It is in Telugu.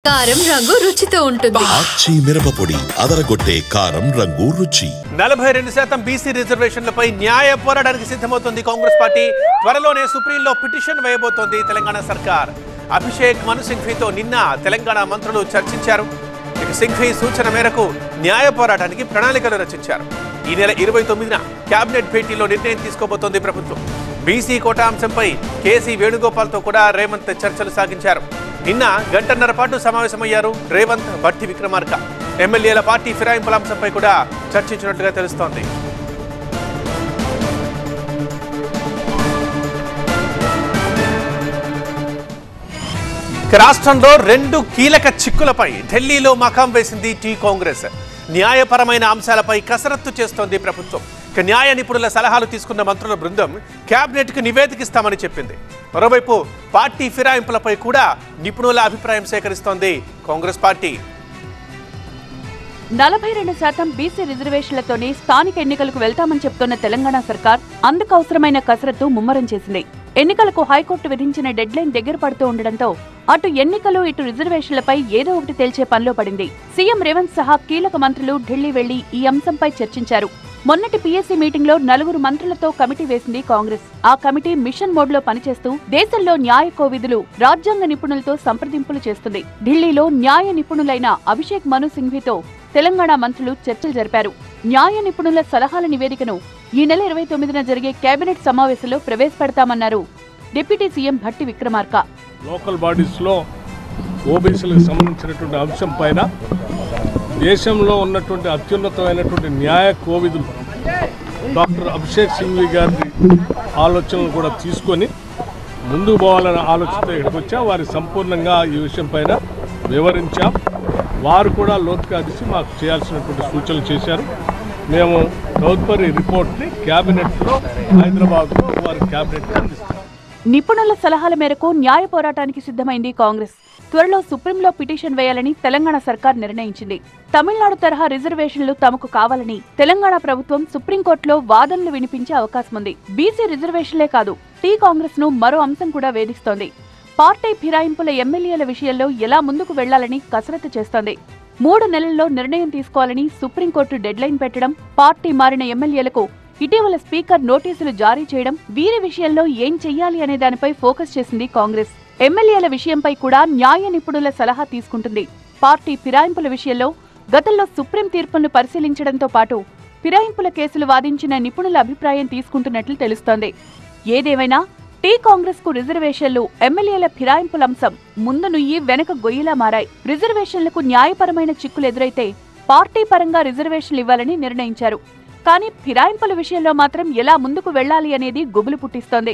కారం రంగు రుచితో ఉంటుంది. ఆచి మిరపపొడి అదరగొట్టే కారం రంగు రుచి. 42% బీసీ రిజర్వేషన్లపై న్యాయ పోరాటానికి సిద్ధమవుతోంది కాంగ్రెస్ పార్టీ. త్వరలోనే సుప్రీంలో పిటిషన్ వేయబోతోంది తెలంగాణ సర్కార్. అభిషేక్ మను సింఘ్వీతో నిన్న తెలంగాణ మంత్రులు చర్చించారు. సింఘ్వీ సూచన మేరకు న్యాయ పోరాటానికి ప్రణాళికలు రచించారు. ఈ నెల 29న కేబినెట్ భేటీలో నిర్ణయం తీసుకోబోతోంది ప్రభుత్వం. బీసీ కోటా అంశంపై కేసీ వేణుగోపాల్తో కూడా రేవంత్ చర్చలు సాగించారు. నిన్న గంటన్నర పాటు సమావేశమయ్యారు రేవంత్, భట్టి విక్రమార్క. ఎమ్మెల్యేల పార్టీ ఫిరాయింపుల అంశంపై కూడా చర్చించినట్లుగా తెలుస్తోంది. రాష్ట్రంలో 2 కీలక చిక్కులపై ఢిల్లీలో మకాం వేసింది టీ కాంగ్రెస్. న్యాయపరమైన అంశాలపై కసరత్తు చేస్తోంది ప్రభుత్వం. న్యాయ నిపుణుల సలహాలు తీసుకున్న మంత్రుల బృందం కేబినెట్కు నివేదిక ఇస్తామని చెప్పింది. మరోవైపు పార్టీ ఫిరాయింపులపై కూడా నిపుణుల అభిప్రాయం సేకరిస్తోంది కాంగ్రెస్ పార్టీ. 42% బీసీ రిజర్వేషన్లతోనే స్థానిక ఎన్నికలకు వెళ్తామని చెప్తున్న తెలంగాణ సర్కార్ అందుకు అవసరమైన కసరత్తు ముమ్మరం చేసింది. ఎన్నికలకు హైకోర్టు విధించిన డెడ్ లైన్ దగ్గర పడుతూ ఉండడంతో అటు ఎన్నికలు ఇటు రిజర్వేషన్లపై ఏదో ఒకటి తేల్చే పనిలో పడింది. సీఎం రేవంత్ సహా కీలక మంత్రులు ఢిల్లీ వెళ్లి ఈ అంశంపై చర్చించారు. మొన్నటి పీఎస్సీ మీటింగ్ లో 4 మంత్రులతో కమిటీ వేసింది కాంగ్రెస్. ఆ కమిటీ మిషన్ మోడ్ లో పనిచేస్తూ దేశంలో న్యాయ కోవిదులు, రాజ్యాంగ నిపుణులతో సంప్రదింపులు చేస్తుంది. ఢిల్లీలో న్యాయ నిపుణులైన అభిషేక్ మను సింఘ్వీతో తెలంగాణ మంత్రులు చర్చలు జరిపారు. న్యాయ నిపుణుల సలహాల నివేదికను ఈ నెల 29న జరిగే కేబినెట్ సమావేశంలో ప్రవేశపెడతామన్నారు deputy CM Bhatti Vikramarka. Local bodies లో ఓబీసీలకు సంబంధించినటువంటి అంశం పైన దేశంలో ఉన్నటువంటి అత్యున్నతమైనటువంటి న్యాయ కోవిదులు డాక్టర్ అభిషేక్ సింఘ్వీ గారి ఆలోచనలు కూడా తీసుకొని ముందుకు పోవాలనే ఆలోచనతో ఇక్కడికి వచ్చా. వారి సంపూర్ణంగా ఈ విషయం పైన వివరించాం. వారు కూడా లోతుగా తీసి మాకు చేయాల్సినటువంటి సూచనలు చేశారు. మేము తదుపరి రిపోర్ట్ని క్యాబినెట్లో హైదరాబాద్లో వారి క్యాబినెట్కి అందిస్తాం. నిపుణుల సలహాల మేరకు న్యాయ పోరాటానికి సిద్ధమైంది కాంగ్రెస్. త్వరలో సుప్రీంలో పిటిషన్ వేయాలని తెలంగాణ సర్కార్ నిర్ణయించింది. తమిళనాడు తరహా రిజర్వేషన్లు తమకు కావాలని తెలంగాణ ప్రభుత్వం సుప్రీంకోర్టులో వాదనలు వినిపించే అవకాశం ఉంది. బీసీ రిజర్వేషన్లే కాదు, టీ కాంగ్రెస్ ను మరో అంశం కూడా వేధిస్తోంది. పార్టీ ఫిరాయింపుల ఎమ్మెల్యేల విషయంలో ఎలా ముందుకు వెళ్లాలని కసరత్తు చేస్తోంది. 3 నెలల్లో నిర్ణయం తీసుకోవాలని సుప్రీంకోర్టు డెడ్ లైన్ పెట్టడం, పార్టీ మారిన ఎమ్మెల్యేలకు ఇటీవల స్పీకర్ నోటీసులు జారీ చేయడం, వీరి విషయంలో ఏం చెయ్యాలి అనే దానిపై ఫోకస్ చేసింది కాంగ్రెస్. ఎమ్మెల్యేల విషయంపై కూడా న్యాయ నిపుణుల సలహా తీసుకుంటుంది. పార్టీ ఫిరాయింపుల విషయంలో గతంలో సుప్రీం తీర్పులను పరిశీలించడంతో పాటు ఫిరాయింపుల కేసులు వాదించిన నిపుణుల అభిప్రాయం తీసుకుంటున్నట్లు తెలుస్తోంది. ఏదేమైనా టీ కాంగ్రెస్ కు రిజర్వేషన్లు, ఎమ్మెల్యేల ఫిరాయింపుల అంశం ముందు నుయ్యి వెనక గొయ్యిలా మారాయి. రిజర్వేషన్లకు న్యాయపరమైన చిక్కులు ఎదురైతే పార్టీ పరంగా రిజర్వేషన్లు ఇవ్వాలని నిర్ణయించారు. కానీ ఫిరాయింపుల విషయంలో మాత్రం ఎలా ముందుకు వెళ్లాలి అనేది గుబులు పుట్టిస్తోంది.